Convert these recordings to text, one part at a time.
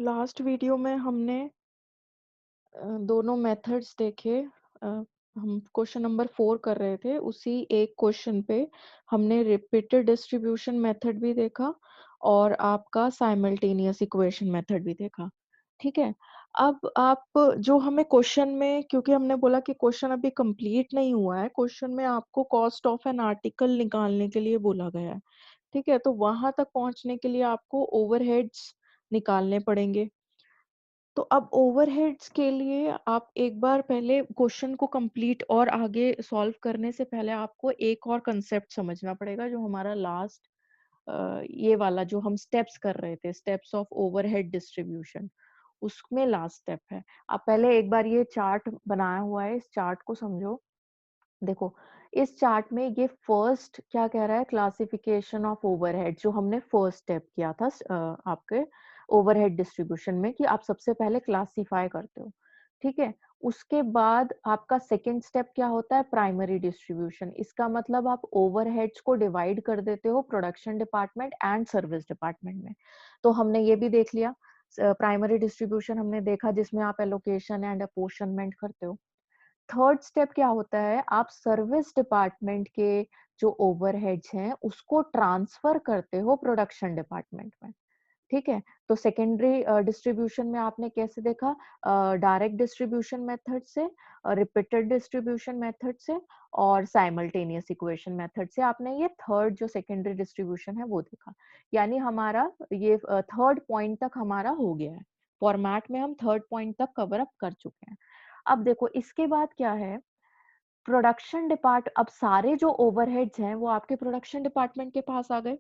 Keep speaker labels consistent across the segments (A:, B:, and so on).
A: Last video में हमने दोनों मेथड्स देखे। हम क्वेश्चन नंबर 4 कर रहे थे। उसी एक क्वेश्चन पे हमने रिपीटेड डिस्ट्रीब्यूशन मेथड भी देखा और आपका साइमल्टेनियस इक्वेशन मेथड भी देखा। ठीक है। अब आप जो हमें क्वेश्चन में, क्योंकि हमने बोला कि क्वेश्चन अभी कंप्लीट नहीं हुआ है, क्वेश्चन में आपको कॉस्ट ऑफ एन आर्टिकल निकालने के लिए बोला गया है। ठीक है, तो वहां तक पहुंचने के लिए आपको ओवरहेड्स निकालने पड़ेंगे। तो अब ओवरहेड्स के लिए आप एक बार पहले क्वेश्चन को कंप्लीट और आगे सॉल्व करने से पहले आपको एक और कंसेप्ट समझना पड़ेगा, जो हमारा लास्ट ये वाला जो हम स्टेप्स कर रहे थे, स्टेप्स ऑफ ओवरहेड डिस्ट्रीब्यूशन, उसमें लास्ट स्टेप है। आप पहले एक बार ये चार्ट बनाया हुआ है, इस चार्ट को समझो। देखो, इस चार्ट में ये फर्स्ट क्या कह रहा है, क्लासिफिकेशन ऑफ ओवरहेड, जो हमने फर्स्ट स्टेप किया था आपके ओवरहेड डिस्ट्रीब्यूशन में, कि आप सबसे पहले क्लासिफाई करते हो। ठीक है। उसके बाद आपका सेकंड स्टेप क्या होता है, प्राइमरी डिस्ट्रीब्यूशन। इसका मतलब आप ओवरहेड्स को डिवाइड कर देते हो production department and service department में। तो हमने ये भी देख लिया, प्राइमरी डिस्ट्रीब्यूशन हमने देखा, जिसमें आप एलोकेशन एंड अपोर्शनमेंट करते हो। थर्ड स्टेप क्या होता है, आप सर्विस डिपार्टमेंट के जो ओवरहेड्स हैं उसको ट्रांसफर करते हो प्रोडक्शन डिपार्टमेंट में। ठीक है। तो सेकेंडरी डिस्ट्रीब्यूशन में आपने कैसे देखा, डायरेक्ट डिस्ट्रीब्यूशन मेथड से, रिपीटेड डिस्ट्रीब्यूशन मेथड से और साइमल्टेनियस इक्वेशन मेथड से आपने ये थर्ड जो सेकेंडरी डिस्ट्रीब्यूशन है वो देखा। यानी हमारा ये थर्ड पॉइंट तक हमारा हो गया है। फॉर्मेट में हम थर्ड पॉइंट तक कवर अप कर चुके हैं। अब देखो इसके बाद क्या है, प्रोडक्शन डिपार्ट, अब सारे जो ओवरहेड्स हैं वो आपके प्रोडक्शन डिपार्टमेंट के पास आ गए।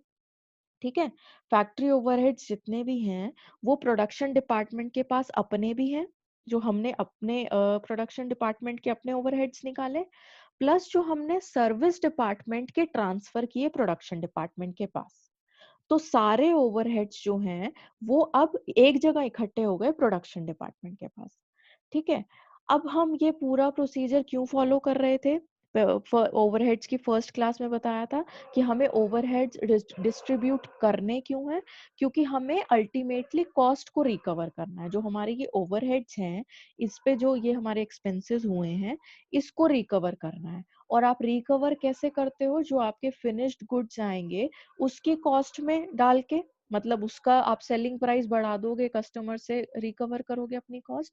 A: ठीक है। फैक्ट्री ओवरहेड्स जितने भी हैं वो प्रोडक्शन डिपार्टमेंट के पास अपने भी हैं, जो हमने अपने प्रोडक्शन डिपार्टमेंट के अपने ओवरहेड्स निकाले, प्लस जो हमने सर्विस डिपार्टमेंट के ट्रांसफर किए प्रोडक्शन डिपार्टमेंट के पास। तो सारे ओवरहेड्स जो हैं वो अब एक जगह इकट्ठे हो गए प्रोडक्शन डिपार्टमेंट के पास। ठीक है। अब हम ये पूरा प्रोसीजर क्यों फॉलो कर रहे थे, ओवरहेड्स की फर्स्ट क्लास में बताया था कि हमें ओवरहेड्स डिस्ट्रीब्यूट करने क्यों है, क्योंकि हमें अल्टीमेटली कॉस्ट को रिकवर करना है। जो हमारे ये ओवरहेड्स हैं, इस पे जो ये हमारे एक्सपेंसेस हुए हैं, इसको रिकवर करना है। और आप रिकवर कैसे करते हो, जो आपके फिनिश्ड गुड्स आएंगे उसकी कॉस्ट में डाल के, मतलब उसका आप सेलिंग प्राइस बढ़ा दोगे, कस्टमर से रिकवर करोगे अपनी कॉस्ट।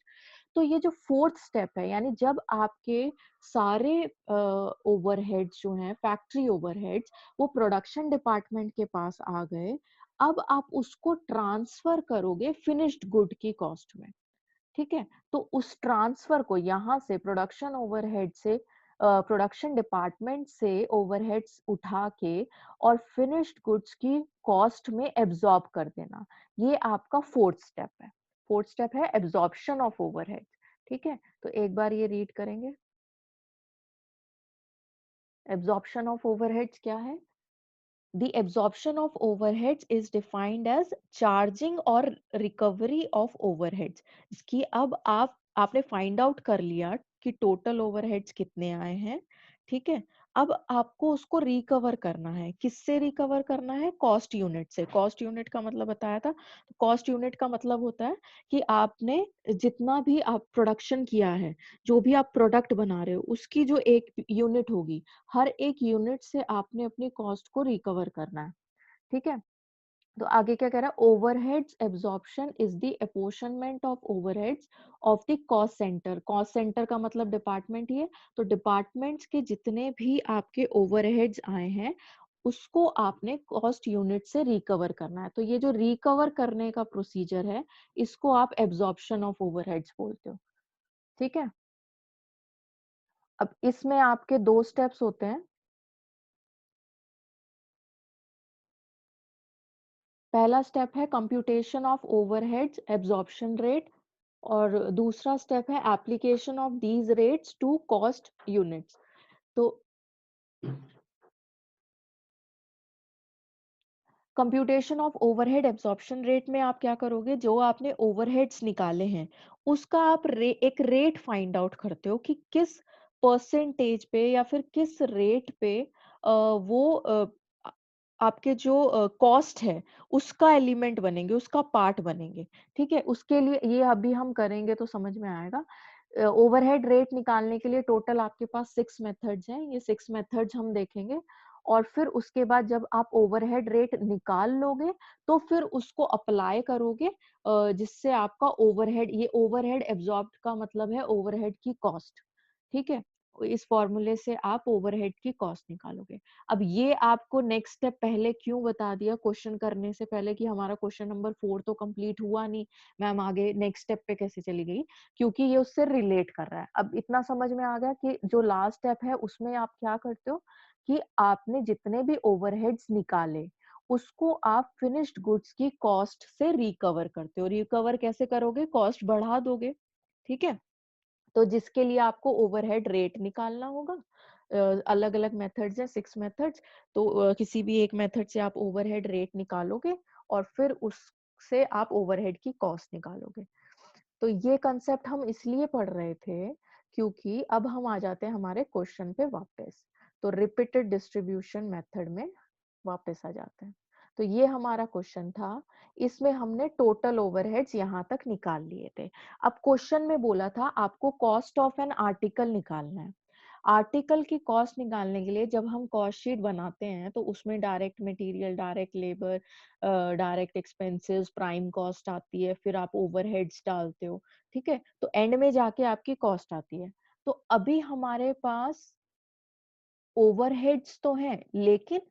A: तो ये जो फोर्थ स्टेप है, यानी जब आपके सारे ओवरहेड्स जो हैं, फैक्ट्री ओवरहेड्स, वो प्रोडक्शन डिपार्टमेंट के पास आ गए, अब आप उसको ट्रांसफर करोगे फिनिश्ड गुड की कॉस्ट में। ठीक है। तो उस ट्रांसफर को यहाँ से प्रोडक्शन ओवरहेड से, प्रोडक्शन डिपार्टमेंट से ओवरहेड्स उठा के और फिनिश्ड गुड्स की कॉस्ट में एब्जॉर्ब कर देना, ये आपका फोर्थ स्टेप है। फोर्थ स्टेप है एब्जॉर्प्शन ऑफ ओवरहेड्स। ठीक है। तो एक बार ये रीड करेंगे, एब्जॉर्प्शन ऑफ ओवरहेड्स क्या है। The absorption of overheads is defined as charging or recovery of overheads। इसकी अब आपने फाइंड आउट कर लिया कि टोटल ओवरहेड्स कितने आए हैं। ठीक है। अब आपको उसको रिकवर करना है। किससे रिकवर करना है, कॉस्ट यूनिट से। कॉस्ट यूनिट का मतलब बताया था। कॉस्ट यूनिट का मतलब होता है कि आपने जितना भी आप प्रोडक्शन किया है, जो भी आप प्रोडक्ट बना रहे हो, उसकी जो एक यूनिट होगी, हर एक यूनिट से आपने अपनी कॉस्ट को रिकवर करना है। ठीक है। तो आगे क्या कह रहा है, overheads absorption is the apportionment of overheads of the cost centre. Cost centre का मतलब डिपार्टमेंट ही है। तो डिपार्टमेंट्स के जितने भी आपके ओवरहेड्स आए हैं, उसको आपने कॉस्ट यूनिट से रिकवर करना है। तो ये जो रिकवर करने का प्रोसीजर है, इसको आप एब्जॉर्प्शन ऑफ ओवरहेड्स बोलते हो। ठीक है। अब इसमें आपके दो स्टेप्स होते हैं। पहला स्टेप है computation of overheads absorption rate, और दूसरा स्टेप है application of these rates to cost units. तो computation of overhead absorption rate में आप क्या करोगे, जो आपने ओवरहेड्स निकाले हैं उसका आप एक रेट फाइंड आउट करते हो कि किस परसेंटेज पे या फिर किस रेट पे वो आपके जो कॉस्ट है उसका एलिमेंट बनेंगे, उसका पार्ट बनेंगे, ठीक है? उसके लिए ये अभी हम करेंगे तो समझ में आएगा। ओवरहेड रेट निकालने के लिए टोटल आपके पास 6 मेथड्स हैं, ये 6 मेथड्स हम देखेंगे और फिर उसके बाद जब आप ओवरहेड रेट निकाल लोगे तो फिर उसको अप्लाई करोगे जिससे आपका ओवरहेड, ये ओवरहेड एब्जॉर्ब्ड का मतलब है ओवरहेड की कॉस्ट, ठीक है? इस फॉर्मूले से आप ओवरहेड की कॉस्ट निकालोगे। अब ये आपको नेक्स्ट स्टेप पहले क्यों बता दिया क्वेश्चन करने से पहले कि हमारा क्वेश्चन नंबर 4 तो कंप्लीट हुआ नहीं, मैम आगे नेक्स्ट स्टेप पे कैसे चली गई? क्योंकि ये उससे रिलेट कर रहा है। अब इतना समझ में आ गया कि जो लास्ट स्टेप है उसमें आप क्या करते हो कि आपने जितने भी ओवरहेड्स निकाले उसको आप फिनिश्ड गुड्स की कॉस्ट से रिकवर करते हो। रिकवर कैसे करोगे? कॉस्ट बढ़ा दोगे, ठीक है? तो जिसके लिए आपको ओवरहेड रेट निकालना होगा। अलग अलग मेथड्स हैं, 6 मेथड्स। तो किसी भी एक मेथड से आप ओवरहेड रेट निकालोगे और फिर उससे आप ओवरहेड की कॉस्ट निकालोगे। तो ये कंसेप्ट हम इसलिए पढ़ रहे थे क्योंकि अब हम आ जाते हैं हमारे क्वेश्चन पे वापस। तो रिपीटेड डिस्ट्रीब्यूशन मेथड में वापस आ जाते हैं। तो ये हमारा क्वेश्चन था, इसमें हमने टोटल ओवरहेड्स यहाँ तक निकाल लिए थे। अब क्वेश्चन में बोला था आपको कॉस्ट ऑफ एन आर्टिकल निकालना है। आर्टिकल की कॉस्ट निकालने के लिए जब हम कॉस्ट शीट बनाते हैं तो उसमें direct material, direct labour, direct expenses, prime cost आती है, फिर आप ओवरहेड्स डालते हो, ठीक है? तो एंड में जाके आपकी कॉस्ट आती है। तो अभी हमारे पास ओवरहेड्स तो हैं लेकिन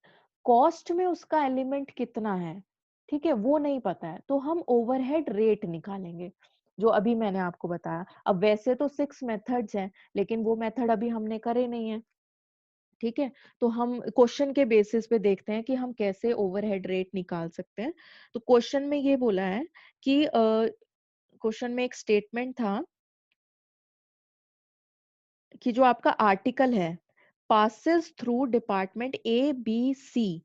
A: कॉस्ट में उसका एलिमेंट कितना है, ठीक है, वो नहीं पता है। तो हम ओवरहेड रेट निकालेंगे जो अभी मैंने आपको बताया। अब वैसे तो 6 मेथड्स हैं लेकिन वो मेथड अभी हमने करे नहीं है, ठीक है? तो हम क्वेश्चन के बेसिस पे देखते हैं कि हम कैसे ओवरहेड रेट निकाल सकते हैं। तो क्वेश्चन में ये बोला है कि क्वेश्चन में एक स्टेटमेंट था कि जो आपका आर्टिकल है passes through department A B C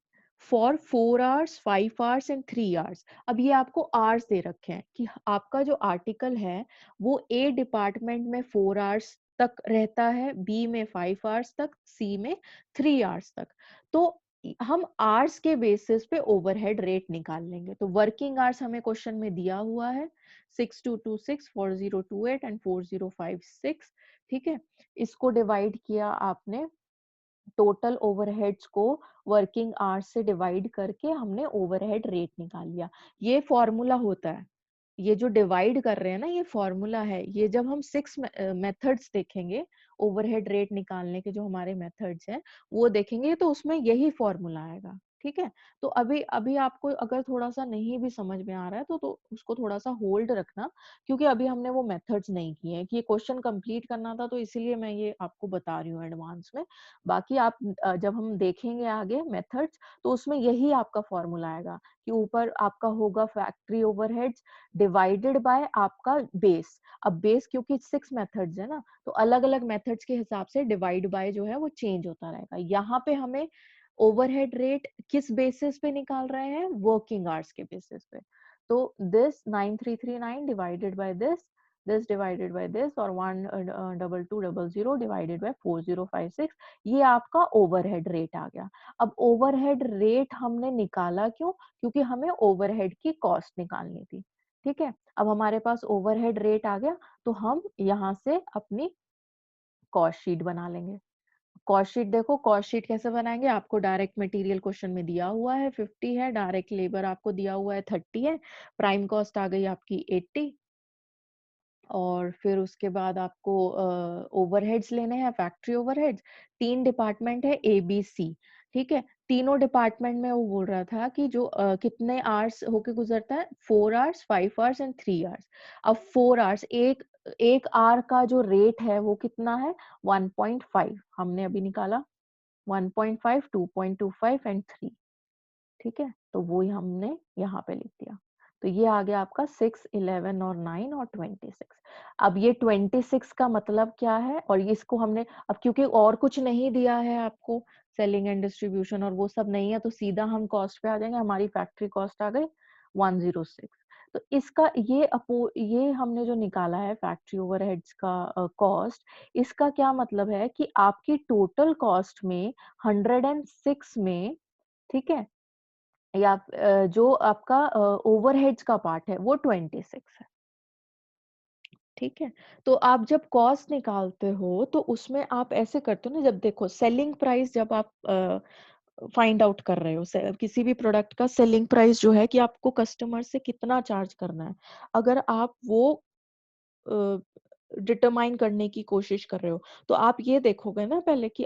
A: for 4 hours, 5 hours and 3 hours. अब ये आपको आवर्स दे रखे हैं कि आपका जो आर्टिकल है वो ए डिपार्टमेंट में 4 आवर्स तक रहता है, बी में 5 आवर्स तक, सी में 3 आवर्स तक। तो हम आवर्स के बेसिस पे ओवरहेड रेट निकाल लेंगे। तो वर्किंग आवर्स हमें क्वेश्चन में दिया हुआ है 6226, 4028 एंड 4056, ठीक है? इसको डिवाइड किया आपने, टोटल ओवरहेड्स को वर्किंग आवर्स से डिवाइड करके हमने ओवरहेड रेट निकाल लिया। ये फॉर्मूला होता है, ये जो डिवाइड कर रहे हैं ना ये फॉर्मूला है। ये जब हम 6 मेथड्स देखेंगे ओवरहेड रेट निकालने के, जो हमारे मेथड्स हैं वो देखेंगे तो उसमें यही फॉर्मूला आएगा, ठीक है? तो अभी अभी आपको अगर थोड़ा सा नहीं भी समझ में आ रहा है तो उसको थोड़ा सा होल्ड रखना, क्योंकि अभी हमने वो मेथड्स नहीं किए हैं कि ये क्वेश्चन कंप्लीट करना था तो इसीलिए मैं ये आपको बता रही हूँ एडवांस में। बाकी आप जब हम देखेंगे आगे मेथड्स तो उसमें यही आपका फॉर्मूला आएगा कि ऊपर आपका होगा फैक्ट्री ओवरहेड्स डिवाइडेड बाय आपका बेस। अब बेस क्योंकि 6 मेथड्स है ना तो अलग अलग मेथड्स के हिसाब से डिवाइड बाय जो है वो चेंज होता रहेगा। यहाँ पे हमें ओवरहेड रेट किस बेसिस पे निकाल रहे हैं? वर्किंग आवर्स के बेसिस पे। तो this 9339 divided by this divided by this और 12200 डिवाइडेड बाय 4056, ये आपका ओवरहेड रेट आ गया। अब ओवरहेड रेट हमने निकाला क्यों? क्योंकि हमें ओवरहेड की कॉस्ट निकालनी थी, ठीक है? अब हमारे पास ओवरहेड रेट आ गया तो हम यहाँ से अपनी कॉस्ट शीट बना लेंगे। कॉस्ट शीट देखो, कॉस्ट शीट कैसे बनाएंगे? आपको डायरेक्ट मटेरियल क्वेश्चन में दिया हुआ है 50 है, डायरेक्ट लेबर आपको दिया हुआ है 30 है, प्राइम कॉस्ट आ गई आपकी 80, और फिर उसके बाद आपको ओवरहेड्स लेने हैं, फैक्ट्री ओवरहेड्स। 3 डिपार्टमेंट है ए बी सी, ठीक है? तीनों डिपार्टमेंट में वो बोल रहा था कि जो कितने आवर्स होके गुजरता है, 4 आवर्स, 5 आवर्स एंड 3 आवर्स। अब 4 आवर्स, एक एक आवर का जो रेट है वो कितना है? 1.5 हमने अभी निकाला, 1.5, 2.25 एंड 3, ठीक है? तो वो ही हमने यहाँ पे लिख दिया। तो ये आ गया आपका 6, 11 और 9 और 26। अब ये 26 का मतलब क्या है? और ये इसको हमने, अब क्योंकि और कुछ नहीं दिया है आपको, सेलिंग एंड डिस्ट्रीब्यूशन और वो सब नहीं है, तो सीधा हम कॉस्ट पे आ जाएंगे। हमारी फैक्ट्री कॉस्ट आ गई 106। तो इसका ये हमने जो निकाला है फैक्ट्री ओवरहेड्स का कॉस्ट, इसका क्या मतलब है कि आपकी टोटल कॉस्ट में 106 में, ठीक है, या जो आपका ओवरहेड्स का पार्ट है वो 26 है। ठीक है? तो आप जब कॉस्ट निकालते हो तो उसमें आप ऐसे करते हो ना, जब देखो सेलिंग प्राइस जब आप फाइंड आउट कर रहे हो किसी भी प्रोडक्ट का सेलिंग प्राइस जो है कि आपको कस्टमर से कितना चार्ज करना है। अगर आप वो डिटरमाइन करने की कोशिश कर रहे हो, तो आप ये देखोगे ना पहले कि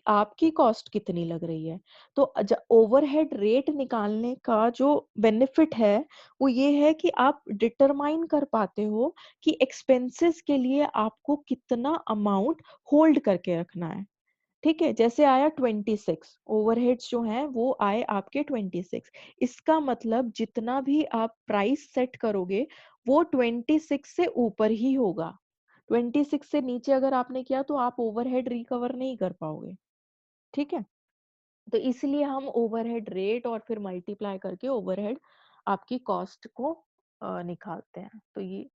A: आपकी कॉस्ट कितनी लग रही है। तो ओवरहेड रेट निकालने का जो बेनिफिट है वो ये है कि आप डिटरमाइन कर पाते हो कि एक्सपेंसेस के लिए आपको कितना अमाउंट होल्ड करके रखना है। ठीक है? जैसे आया 26, ओवरहेड्स जो हैं वो आए आपके 26। इसका मतलब जितना भी आप प्राइस सेट करोगे वो 26 से ऊपर ही होगा। 26 से नीचे अगर आपने किया तो आप ओवरहेड रिकवर नहीं कर पाओगे। ठीक है? तो इसलिए हम ओवरहेड रेट और फिर मल्टीप्लाई करके ओवरहेड आपकी कॉस्ट को निकालते हैं। तो ये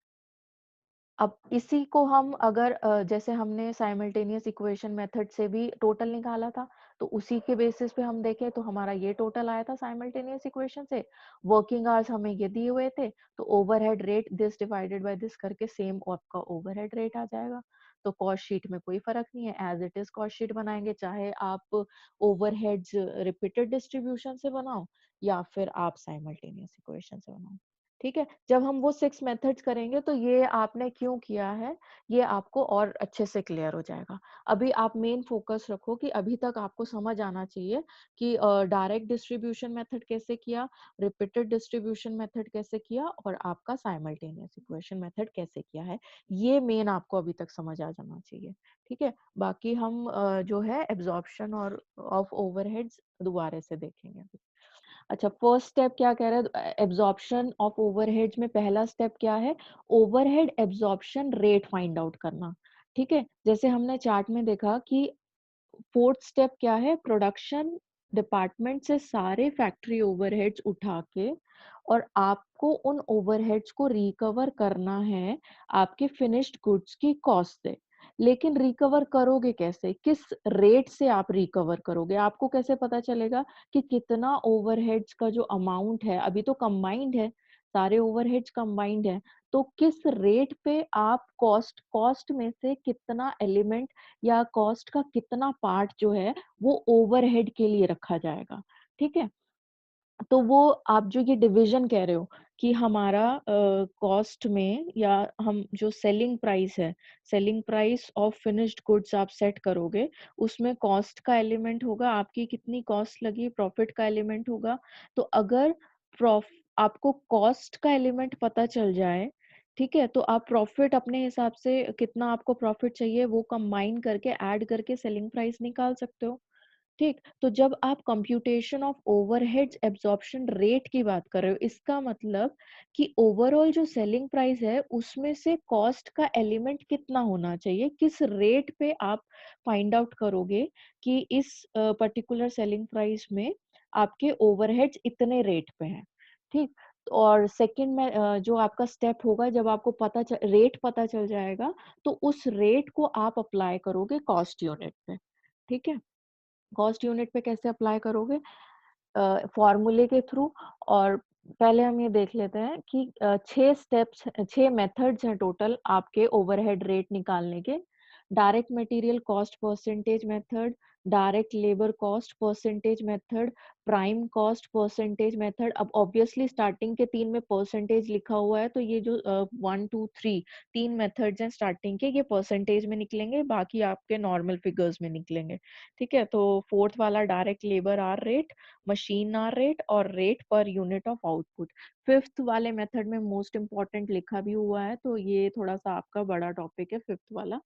A: अब इसी को हम अगर जैसे हमने साइमल्टेनियस इक्वेशन मेथड से भी टोटल निकाला था, तो उसी के बेसिस पे हम देखें तो हमारा ये टोटल आया था साइमल्टेनियस इक्वेशन से। वर्किंग आवर्स हमें ये दिए हुए थे, तो overhead rate this divided by this करके सेम आपका ओवरहेड रेट आ जाएगा। तो कॉस्ट शीट में कोई फर्क नहीं है, as it is cost sheet बनाएंगे, चाहे आप ओवरहेड्स रिपीटेड डिस्ट्रीब्यूशन से बनाओ या फिर आप साइमल्टेनियस इक्वेशन से बनाओ। ठीक है? जब हम वो 6 मेथड्स करेंगे तो ये आपने क्यों किया है, ये आपको और अच्छे से क्लियर हो जाएगा। अभी आप मेन फोकस रखो कि अभी तक आपको समझ आना चाहिए कि डायरेक्ट डिस्ट्रीब्यूशन मेथड कैसे किया, रिपीटेड डिस्ट्रीब्यूशन मेथड कैसे किया और आपका साइमल्टेनियस इक्वेशन मेथड कैसे किया है। ये मेन आपको अभी तक समझ आ जाना चाहिए। ठीक है? बाकी हम जो है एब्जॉर्प्शन और ऑफ ओवरहेड्स दोबारा से देखेंगे। अच्छा, फर्स्ट स्टेप क्या कह रहा है, एब्जॉर्प्शन ऑफ ओवरहेड्स में पहला स्टेप क्या है, overhead absorption rate find out करना। ठीक है? जैसे हमने चार्ट में देखा कि फोर्थ स्टेप क्या है, प्रोडक्शन डिपार्टमेंट से सारे फैक्ट्री ओवरहेड्स उठा के और आपको उन ओवरहेड्स को रिकवर करना है आपके फिनिश्ड गुड्स की कॉस्ट से। लेकिन रिकवर करोगे कैसे, किस रेट से आप रिकवर करोगे, आपको कैसे पता चलेगा कि कितना ओवरहेड्स का जो अमाउंट है, अभी तो कंबाइंड है, सारे ओवरहेड्स कंबाइंड है, तो किस रेट पे आप कॉस्ट कॉस्ट में से कितना एलिमेंट या कॉस्ट का कितना पार्ट जो है वो ओवरहेड के लिए रखा जाएगा। ठीक है? तो वो आप जो ये डिवीजन कह रहे हो कि हमारा कॉस्ट में या हम जो सेलिंग प्राइस है, selling price of finished goods आप सेट करोगे, उसमें कॉस्ट का एलिमेंट होगा, आपकी कितनी कॉस्ट लगी, प्रॉफिट का एलिमेंट होगा। तो अगर प्रॉफ आपको कॉस्ट का एलिमेंट पता चल जाए, ठीक है, तो आप प्रॉफिट अपने हिसाब से कितना आपको प्रॉफिट चाहिए वो कंबाइन करके ऐड करके सेलिंग प्राइस निकाल सकते हो। ठीक, तो जब आप computation of overheads absorption rate की बात कर रहे हो, इसका मतलब कि ओवरऑल जो सेलिंग प्राइस है उसमें से कॉस्ट का एलिमेंट कितना होना चाहिए, किस रेट पे आप फाइंड आउट करोगे कि इस पर्टिकुलर सेलिंग प्राइस में आपके ओवरहेड्स इतने रेट पे हैं। ठीक, और सेकंड में जो आपका स्टेप होगा, जब आपको रेट पता चल जाएगा तो उस रेट को आप अप्लाई करोगे कॉस्ट यूनिट पे। ठीक है? कॉस्ट यूनिट पे कैसे अप्लाई करोगे, फॉर्मूले के थ्रू। और पहले हम ये देख लेते हैं कि 6 स्टेप्स 6 मेथड्स हैं टोटल आपके ओवरहेड रेट निकालने के। Direct material cost percentage method, direct labour cost percentage method, prime cost percentage method. अब ऑब्वियसली स्टार्टिंग के 3 में परसेंटेज लिखा हुआ है, तो ये जो 1 2 3 3 मेथड्स हैं स्टार्टिंग के, ये परसेंटेज में निकलेंगे, बाकी आपके नॉर्मल फिगर्स में निकलेंगे। ठीक है? तो फोर्थ वाला direct labour hour rate, machine hour rate और rate per unit of output. Fifth वाले मेथड में मोस्ट इंपॉर्टेंट लिखा भी हुआ है, तो ये थोड़ा सा आपका बड़ा टॉपिक है फिफ्थ वाला।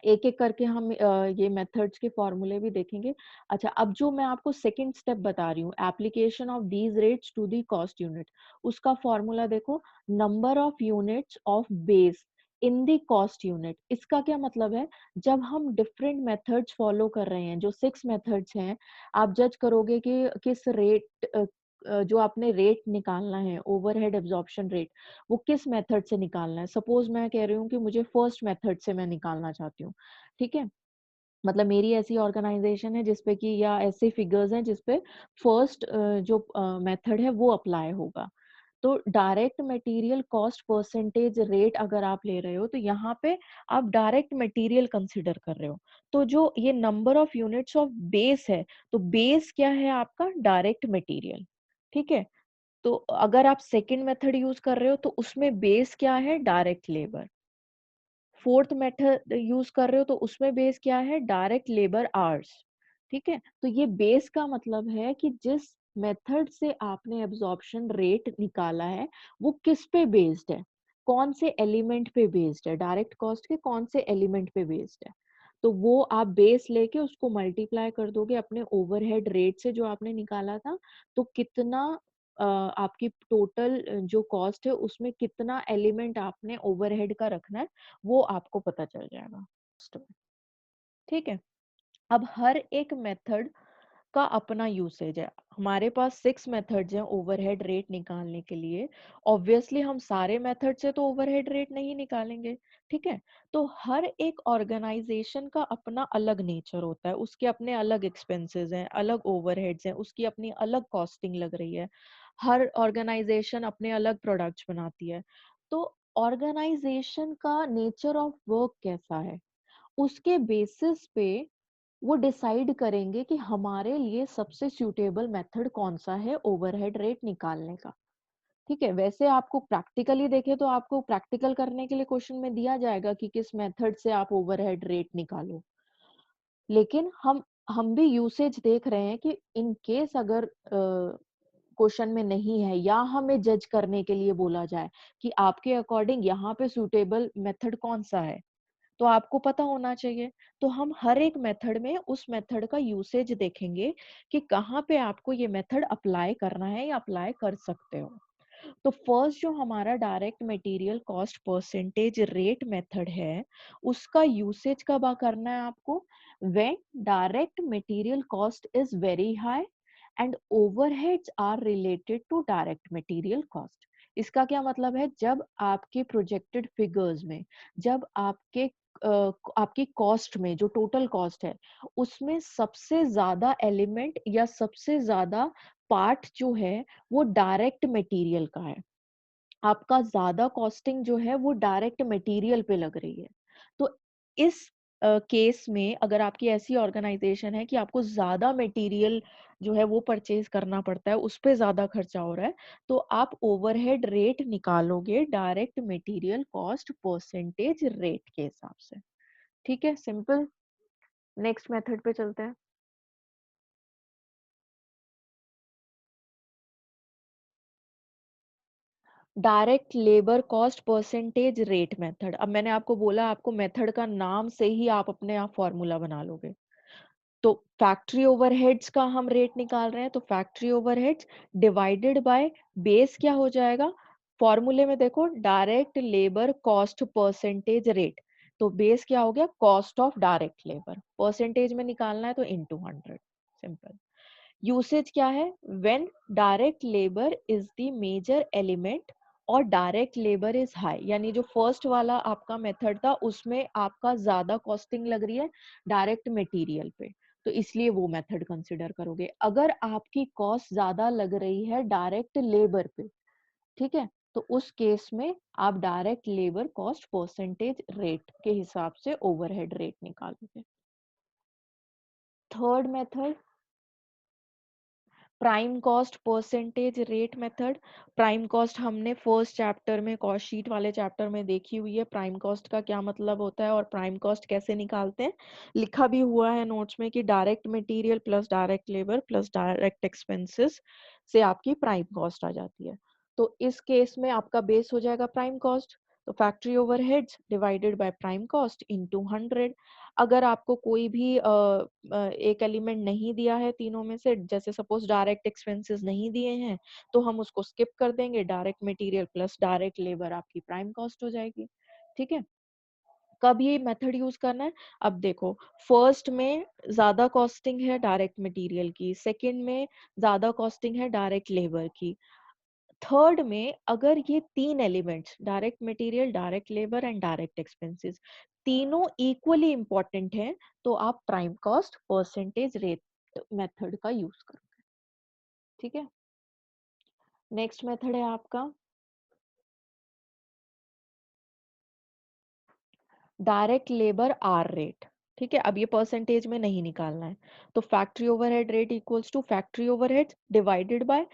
A: एक एक करके हम ये मेथड्स के फॉर्मूले भी देखेंगे। अच्छा, अब जो मैं आपको सेकंड स्टेप बता रही हूँ, application of these rates to the cost unit, उसका फॉर्मूला देखो, number of units of base in the cost unit. इसका क्या मतलब है, जब हम डिफरेंट मेथड्स फॉलो कर रहे हैं, जो 6 मेथड्स हैं, आप जज करोगे कि किस रेट जो आपने रेट निकालना है, ओवरहेड एब्जॉर्प्शन रेट, वो किस मेथड से निकालना है। सपोज मैं कह रही हूँ कि मुझे फर्स्ट मेथड से मैं निकालना चाहती हूँ। ठीक है? मतलब मेरी ऐसी ऑर्गेनाइजेशन है जिसपे कि या ऐसे फिगर्स हैं जिसपे फर्स्ट जो मेथड है वो अप्लाई होगा। तो direct material cost percentage rate अगर आप ले रहे हो तो यहाँ पे आप डायरेक्ट मटेरियल कंसिडर कर रहे हो। तो जो ये number of units of base है, तो बेस क्या है आपका? Direct material. ठीक है, तो अगर आप सेकंड मेथड यूज कर रहे हो तो उसमें बेस क्या है? Direct labour. Fourth method use कर रहे हो तो उसमें बेस क्या है? Direct labour hours. ठीक है, तो ये बेस का मतलब है कि जिस मेथड से आपने एब्जॉर्प्शन रेट निकाला है वो किस पे बेस्ड है, कौन से एलिमेंट पे बेस्ड है, डायरेक्ट कॉस्ट के कौन से एलिमेंट पे बेस्ड है। तो वो आप बेस लेके उसको मल्टीप्लाई कर दोगे अपने ओवरहेड रेट से जो आपने निकाला था, तो कितना आपकी टोटल जो कॉस्ट है उसमें कितना एलिमेंट आपने ओवरहेड का रखना है वो आपको पता चल जाएगा। ठीक है, अब हर एक मेथड का अपना यूसेज है। हमारे पास 6 मेथड्स हैं ओवरहेड रेट निकालने के लिए। ऑब्वियसली हम सारे मेथड से तो ओवरहेड रेट नहीं निकालेंगे। ठीक है, तो हर एक ऑर्गेनाइजेशन का अपना अलग नेचर होता है, उसके अपने अलग एक्सपेंसेस हैं, अलग ओवरहेड्स हैं, उसकी अपनी अलग कॉस्टिंग लग रही है। हर ऑर्गेनाइजेशन अपने अलग प्रोडक्ट्स बनाती है। तो ऑर्गेनाइजेशन का नेचर ऑफ वर्क कैसा है, उसके बेसिस पे वो डिसाइड करेंगे कि हमारे लिए सबसे सूटेबल मेथड कौन सा है ओवरहेड रेट निकालने का। ठीक है, वैसे आपको प्रैक्टिकली देखे तो आपको प्रैक्टिकल करने के लिए क्वेश्चन में दिया जाएगा कि किस मेथड से आप ओवरहेड रेट निकालो। लेकिन हम भी यूसेज देख रहे हैं कि इन केस अगर क्वेश्चन में नहीं है या हमें जज करने के लिए बोला जाए कि आपके अकॉर्डिंग यहाँ पे सूटेबल मेथड कौन सा है, तो आपको पता होना चाहिए। तो हम हर एक मेथड में उस मेथड का यूसेज देखेंगे कि कहाँ पे आपको ये मेथड अप्लाई करना है या अप्लाई कर सकते हो। तो फर्स्ट जो हमारा direct material cost percentage rate method है, उसका यूसेज कब करना है आपको? When direct material cost is very high and overheads are related to direct material cost. इसका क्या मतलब है? जब आपके प्रोजेक्टेड फिगर्स में, जब आपकी कॉस्ट में जो टोटल कॉस्ट है उसमें सबसे ज्यादा एलिमेंट या सबसे ज्यादा पार्ट जो है वो डायरेक्ट मटेरियल का है, आपका ज्यादा कॉस्टिंग जो है वो डायरेक्ट मटेरियल पे लग रही है। तो इस केस में अगर आपकी ऐसी ऑर्गेनाइजेशन है कि आपको ज्यादा मटेरियल जो है वो परचेज करना पड़ता है, उस पे ज्यादा खर्चा हो रहा है, तो आप ओवरहेड रेट निकालोगे direct material cost percentage rate के हिसाब से। ठीक है, सिंपल। नेक्स्ट मेथड पे चलते हैं। Direct labour cost percentage rate method. अब मैंने आपको बोला आपको मेथड का नाम से ही आप अपने आप फॉर्मूला बना लोगे। तो फैक्ट्री ओवरहेड्स का हम रेट निकाल रहे हैं, तो factory overheads divided by base क्या हो जाएगा? फॉर्मूले में देखो, direct labour cost percentage rate, तो बेस क्या हो गया? Cost of direct labour, percentage में निकालना है तो इनटू 100। सिंपल। यूसेज क्या है? When direct labour is the major element और डायरेक्ट लेबर इज हाई, यानी जो फर्स्ट वाला आपका मेथड था उसमें आपका ज्यादा कॉस्टिंग लग रही है डायरेक्ट मटेरियल पे, तो इसलिए वो मेथड कंसिडर करोगे। अगर आपकी कॉस्ट ज्यादा लग रही है डायरेक्ट लेबर पे, ठीक है, तो उस केस में आप direct labour cost percentage rate के हिसाब से ओवरहेड रेट निकालोगे। Third method, prime cost percentage rate method. Prime cost हमने फर्स्ट चैप्टर में, कॉस्ट शीट वाले चैप्टर में देखी हुई है, प्राइम कॉस्ट का क्या मतलब होता है और प्राइम कॉस्ट कैसे निकालते हैं। लिखा भी हुआ है नोट्स में कि direct material plus direct labour plus direct expenses से आपकी प्राइम कॉस्ट आ जाती है। तो इस केस में आपका बेस हो जाएगा प्राइम कॉस्ट, तो factory overheads divided by prime cost into 100। अगर आपको कोई भी एक एलिमेंट नहीं दिया है तीनों में से, जैसे सपोज डायरेक्ट एक्सपेंसेस नहीं दिए हैं, तो हम उसको स्किप कर देंगे, direct material plus direct labour आपकी प्राइम कॉस्ट हो जाएगी। ठीक है, कब ये मेथड यूज करना है? अब देखो, फर्स्ट में ज्यादा कॉस्टिंग है डायरेक्ट मटेरियल की, सेकंड में ज्यादा कॉस्टिंग है डायरेक्ट लेबर की, थर्ड में अगर ये तीन elements direct material, direct labour and direct expenses, तीनों इक्वली इंपॉर्टेंट हैं, तो आप prime cost percentage rate method का यूज करो। ठीक है, नेक्स्ट मेथड है आपका डायरेक्ट लेबर आर रेट। ठीक है, अब ये परसेंटेज में नहीं निकालना है, तो factory overhead rate equals to factory overhead divided by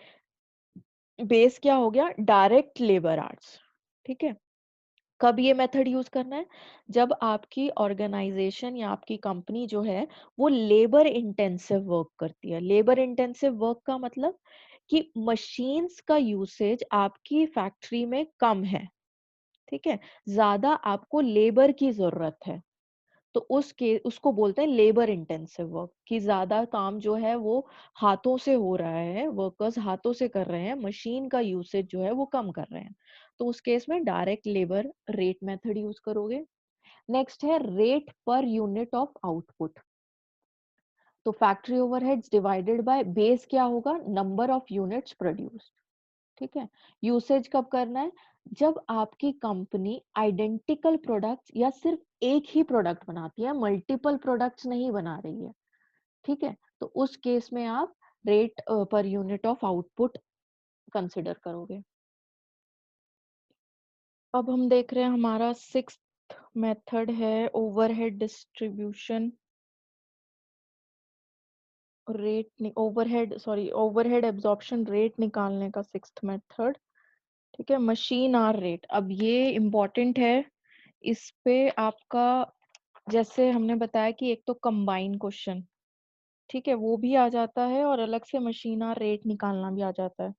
A: base क्या हो गया, डायरेक्ट लेबर आवर्स। ठीक है, कब ये मेथड यूज करना है, जब आपकी ऑर्गेनाइजेशन या आपकी कंपनी जो है वो लेबर इंटेंसिव वर्क करती है। लेबर इंटेंसिव वर्क का मतलब कि मशीन्स का यूसेज आपकी फैक्ट्री में कम है। ठीक है, ज्यादा आपको लेबर की जरूरत है, तो उसको बोलते हैं लेबर इंटेंसिव वर्क, कि ज्यादा काम जो है वो हाथों से हो रहा है, वर्कर्स हाथों से कर रहे हैं, मशीन का यूसेज जो है वो कम कर रहे हैं, तो उस केस में direct labour rate method use करोगे। नेक्स्ट है rate per unit of output, तो factory overheads divided by base क्या होगा, नंबर ऑफ यूनिट्स प्रोड्यूस्ड। ठीक है, यूसेज कब करना है, जब आपकी कंपनी आइडेंटिकल प्रोडक्ट्स या सिर्फ एक ही प्रोडक्ट बनाती है, मल्टीपल प्रोडक्ट्स नहीं बना रही है। ठीक है, तो उस केस में आप rate per unit of output consider करोगे। अब हम देख रहे हैं हमारा सिक्स्थ मेथड है overhead distribution rate, overhead absorption rate निकालने का सिक्स्थ मेथड। ठीक है, मशीन आर रेट, अब ये इम्पोर्टेंट है। इस पे आपका, जैसे हमने बताया कि एक तो कंबाइन क्वेश्चन, ठीक है, वो भी आ जाता है और अलग से मशीन आर रेट निकालना भी आ जाता है।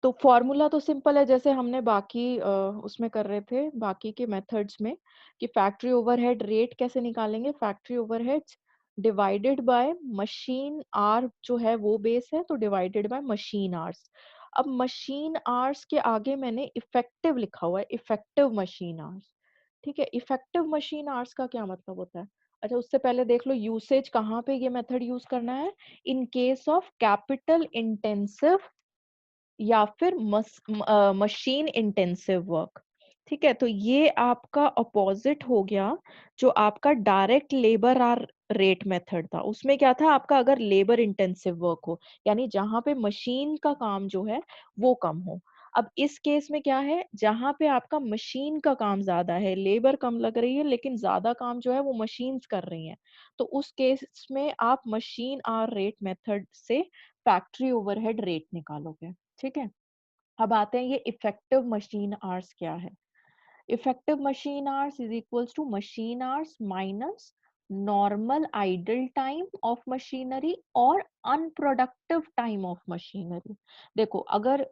A: तो फॉर्मूला तो सिंपल है, जैसे हमने बाकी उसमें कर रहे थे बाकी के मेथड्स में, कि फैक्ट्री ओवरहेड रेट कैसे निकालेंगे, factory overheads divided by machine hour जो है वो बेस है, तो डिवाइडेड बाय मशीन आवर्स। अब मशीन आवर्स के आगे मैंने इफेक्टिव लिखा हुआ है, इफेक्टिव मशीन आवर्स। ठीक है, इफेक्टिव मशीन आवर्स का क्या मतलब होता है, अच्छा उससे पहले देख लो यूसेज कहाँ पे ये मेथड यूज करना है, in case of capital intensive या फिर मशीन इंटेंसिव वर्क। ठीक है, तो ये आपका अपोजिट हो गया जो आपका direct labour hour rate method था। उसमें क्या था आपका, अगर लेबर इंटेंसिव वर्क हो, यानी जहां पे मशीन का काम जो है वो कम हो। अब इस केस में क्या है, जहां पे आपका मशीन का काम ज्यादा है, लेबर कम लग रही है लेकिन ज्यादा काम जो है वो मशीन्स कर रही हैं, तो उस केस में आप मशीन आर रेट मेथड से फैक्ट्री ओवरहेड रेट निकालोगे। ठीक है, अब आते हैं ये इफेक्टिव मशीन आवर्स क्या है। Effective machine hours is equals to machine hours minus normal idle time of machinery और अनप्रोडक्टिव टाइम ऑफ मशीनरी। देखो अगर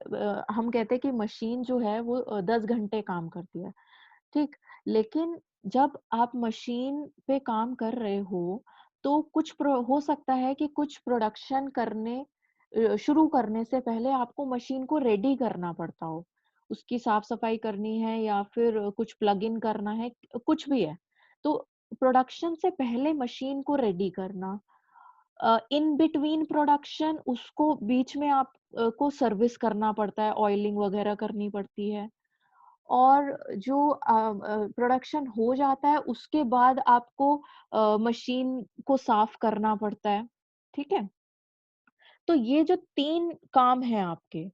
A: हम कहते हैं कि मशीन जो है वो 10 घंटे काम करती है, ठीक, लेकिन जब आप मशीन पे काम कर रहे हो तो हो सकता है कि कुछ प्रोडक्शन करने शुरू करने से पहले आपको मशीन को रेडी करना पड़ता हो, उसकी साफ सफाई करनी है या फिर कुछ प्लग इन करना है, कुछ भी है, तो प्रोडक्शन से पहले मशीन को रेडी करना, इन बिटवीन प्रोडक्शन उसको बीच में आप को सर्विस करना पड़ता है, ऑयलिंग वगैरह करनी पड़ती है, और जो प्रोडक्शन हो जाता है उसके बाद आपको मशीन को साफ करना पड़ता है। ठीक है, तो ये जो 3 काम है आपके,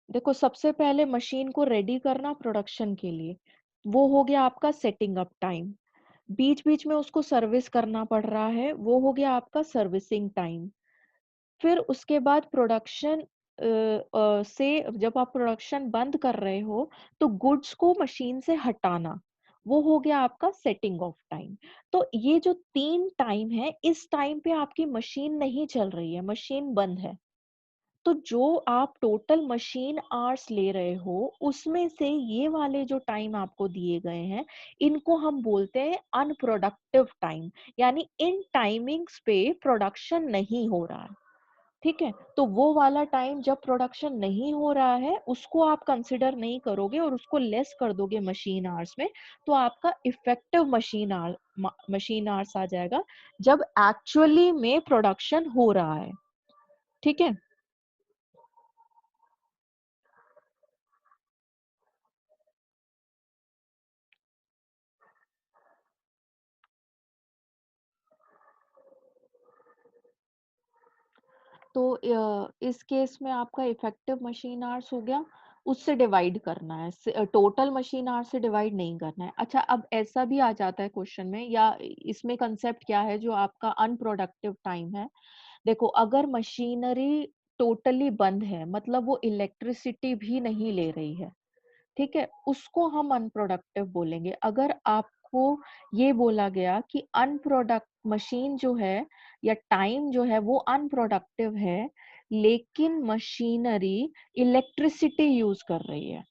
A: देखो सबसे पहले मशीन को रेडी करना प्रोडक्शन के लिए, वो हो गया आपका सेटिंग अप टाइम। बीच बीच में उसको सर्विस करना पड़ रहा है, वो हो गया आपका सर्विसिंग टाइम। फिर उसके बाद प्रोडक्शन से जब आप प्रोडक्शन बंद कर रहे हो तो गुड्स को मशीन से हटाना, वो हो गया आपका सेटिंग ऑफ टाइम। तो ये जो 3 टाइम है, इस टाइम पे आपकी मशीन नहीं चल रही है, मशीन बंद है, तो जो आप टोटल मशीन आवर्स ले रहे हो उसमें से ये वाले जो टाइम आपको दिए गए हैं, इनको हम बोलते हैं अनप्रोडक्टिव टाइम, यानी इन टाइमिंग्स पे प्रोडक्शन नहीं हो रहा है। ठीक है, तो वो वाला टाइम जब प्रोडक्शन नहीं हो रहा है उसको आप कंसिडर नहीं करोगे और उसको लेस कर दोगे मशीन आवर्स में, तो आपका इफेक्टिव मशीन आवर्स आ जाएगा जब एक्चुअली में प्रोडक्शन हो रहा है। ठीक है, तो इस केस में आपका इफेक्टिव मशीन आवर्स हो गया, उससे डिवाइड करना है, टोटल मशीन आवर्स से डिवाइड नहीं करना है। अच्छा, अब ऐसा भी आ जाता है क्वेश्चन में, या इसमें कंसेप्ट क्या है जो आपका अनप्रोडक्टिव टाइम है। देखो, अगर मशीनरी टोटली बंद है, मतलब वो इलेक्ट्रिसिटी भी नहीं ले रही है, ठीक है, उसको हम अनप्रोडक्टिव बोलेंगे। अगर आपको ये बोला गया कि अनप्रोडक्ट मशीन जो है या टाइम जो है वो अनप्रोडक्टिव है, लेकिन मशीनरी इलेक्ट्रिसिटी यूज कर रही है,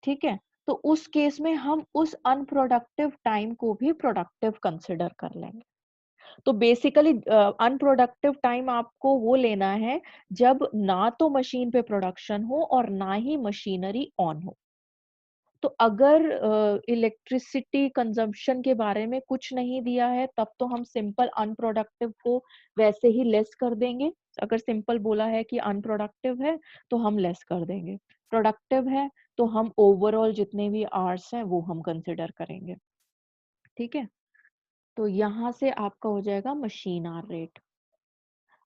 A: ठीक है, तो उस केस में हम उस अनप्रोडक्टिव टाइम को भी प्रोडक्टिव कंसिडर कर लेंगे। तो बेसिकली अनप्रोडक्टिव टाइम आपको वो लेना है जब ना तो मशीन पे प्रोडक्शन हो और ना ही मशीनरी ऑन हो। तो अगर इलेक्ट्रिसिटी कंजम्पशन के बारे में कुछ नहीं दिया है, तब तो हम सिंपल अनप्रोडक्टिव को वैसे ही लेस कर देंगे। अगर सिंपल बोला है कि अनप्रोडक्टिव है तो हम लेस कर देंगे, प्रोडक्टिव है तो हम ओवरऑल जितने भी आवर्स हैं वो हम कंसिडर करेंगे, ठीक है। तो यहाँ से आपका हो जाएगा मशीन आवर रेट।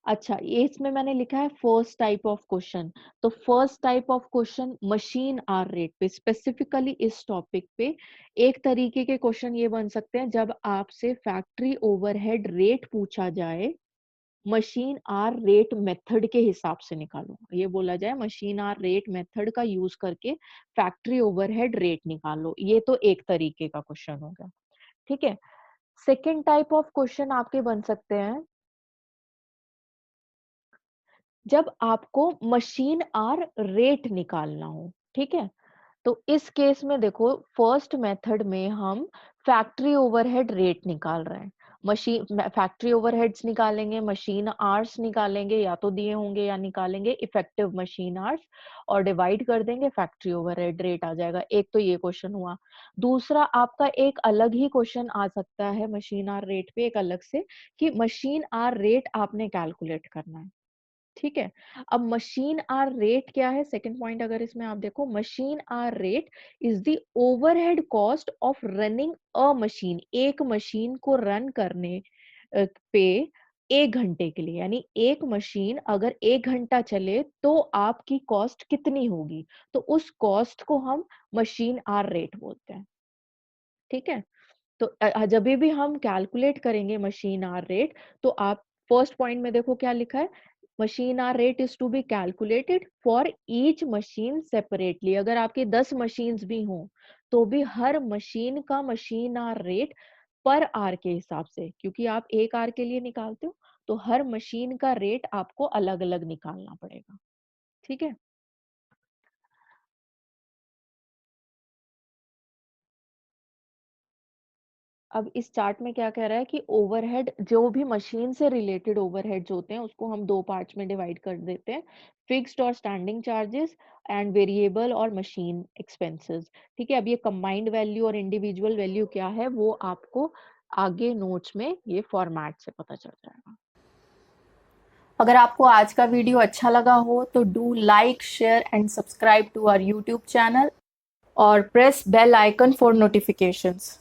A: अच्छा, ये इसमें मैंने लिखा है फर्स्ट टाइप ऑफ क्वेश्चन। तो first type of question machine hour rate पे, स्पेसिफिकली इस टॉपिक पे एक तरीके के क्वेश्चन ये बन सकते हैं जब आपसे फैक्ट्री ओवरहेड रेट पूछा जाए, मशीन आर रेट मेथड के हिसाब से निकालो। ये बोला जाए मशीन आर रेट मेथड का यूज करके फैक्ट्री ओवरहेड रेट निकालो, ये तो एक तरीके का क्वेश्चन होगा, ठीक है। सेकेंड टाइप ऑफ क्वेश्चन आपके बन सकते हैं जब आपको मशीन आर रेट निकालना हो, ठीक है। तो इस केस में देखो, फर्स्ट मेथड में हम फैक्ट्री ओवरहेड रेट निकाल रहे हैं। मशीन फैक्ट्री ओवरहेड्स निकालेंगे, मशीन आवर्स निकालेंगे, या तो दिए होंगे या निकालेंगे इफेक्टिव मशीन आवर्स, और डिवाइड कर देंगे, फैक्ट्री ओवरहेड रेट आ जाएगा। एक तो ये क्वेश्चन हुआ। दूसरा आपका एक अलग ही क्वेश्चन आ सकता है मशीन आर रेट पे एक अलग से, कि मशीन आर रेट आपने कैलकुलेट करना है, ठीक है। अब मशीन आर रेट क्या है, सेकंड पॉइंट अगर इसमें आप देखो, machine hour rate is the overhead cost of running a machine. एक मशीन को रन करने पे 1 घंटे के लिए, यानी एक मशीन अगर 1 घंटा चले तो आपकी कॉस्ट कितनी होगी, तो उस कॉस्ट को हम मशीन आर रेट बोलते हैं, ठीक है। तो जब भी हम कैलकुलेट करेंगे मशीन आवर रेट, तो आप फर्स्ट पॉइंट में देखो क्या लिखा है, machine hour rate is to be calculated for each machine separately. अगर आपकी 10 मशीन्स भी हों तो भी हर मशीन का machine hour rate per hour के हिसाब से, क्योंकि आप एक आवर के लिए निकालते हो, तो हर मशीन का रेट आपको अलग अलग निकालना पड़ेगा, ठीक है। अब इस चार्ट में क्या कह रहा है कि ओवरहेड, जो भी मशीन से रिलेटेड ओवरहेड्स होते हैं उसको हम दो पार्ट्स में डिवाइड कर देते हैं, फिक्स्ड और स्टैंडिंग चार्जेस एंड वेरिएबल और मशीन एक्सपेंसेस, ठीक है। अब ये कंबाइंड वैल्यू और इंडिविजुअल वैल्यू क्या है वो आपको आगे नोट्स में ये फॉर्मेट से पता चल जाएगा। अगर आपको आज का वीडियो अच्छा लगा हो तो do like, share and subscribe to our YouTube channel और press bell icon for notifications.